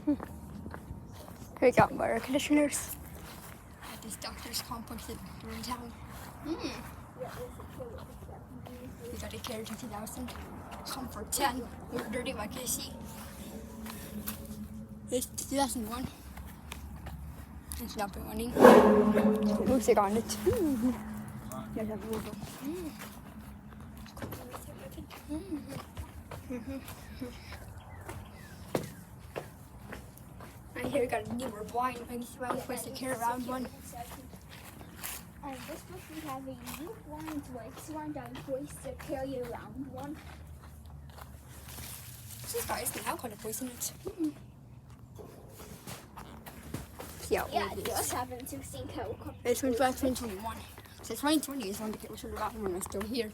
We got more air conditioners. At this doctor's complex in Germantown. We got a Care 2000, Comfort 10, we're dirty like AC. It's 2001. It's not been running. Music on it. There's a movie. And here we got a newer blind. I guess well supposed to carry around one. And this book we have a new blind wax one that we're supposed to carry around one. This guy's got alcohol voice in it. See how Yeah, old it it does is. have an 16 helicopter. It's 2021. So 2020 is when the kids should have when we're still here.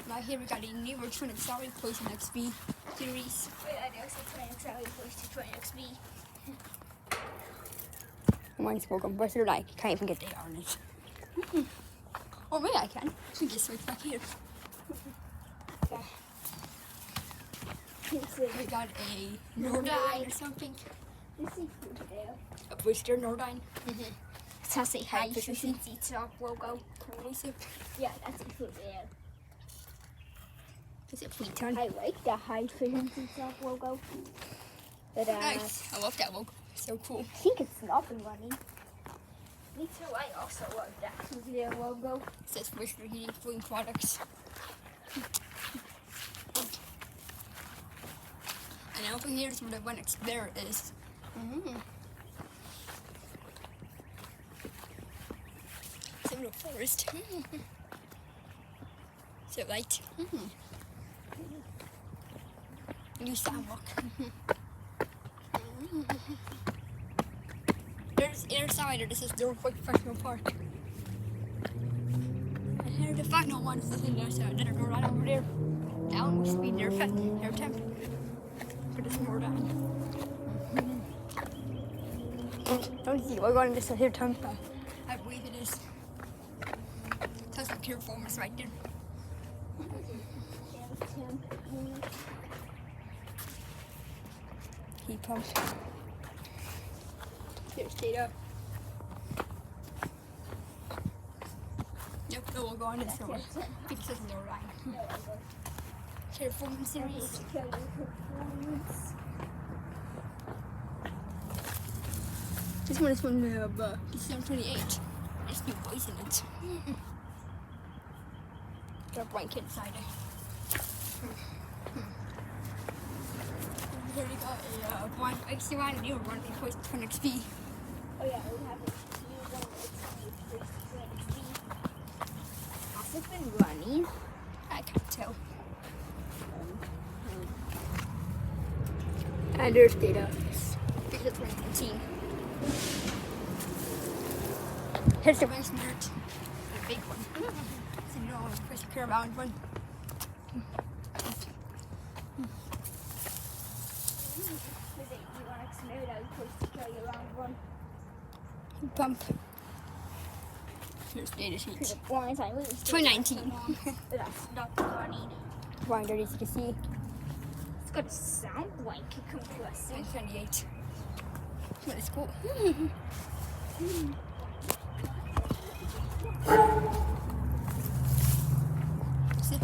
Now here we got a newer Twin Accelerator Poison XP series. Yeah, there's a Twin Accelerator to Twin XB. Mine's broken, but they're like, can't even get data on it. Or maybe I can. We just switch back here. Yeah. We got a Nordine or something. This is food there. A booster Nordine. It has a high efficiency. efficiency top logo. Yeah, that's a food there. Is it free ton? I like the high efficiency top logo. But Nice. I love that logo. So cool. I think it's not been running. Me too, I also love that their logo. It says moisture heating cooling products. And over here is where the one Explorer is. It's a little forest. So light. New sidewalk. There's inside this is the professional park. And here the final one is the thing there's another door right over there. Down with speed their temp. For this more down. Don't see we're going to this here temp. I believe it is. That's the pure performance right there. Heat pump. Here's data. Yep, no, we'll go on this somewhere. Because it's no right. Care performance series. This one is from December 28. There's new boys in it. Got a blanket inside it. Here we got a blind XC one, a new one, because it's Twin XP. Oh yeah, we have a new one that's Twin XB. Has it been running? I can't tell. And there's data. Because it's 2019. Here's the best nerd. The big one. So you know, it's a curve round one. Pump. Here's data sheets. 2019. That's not running. Winder, as you can see. It's got a sound blanket compressor. 2028. That is cool. See?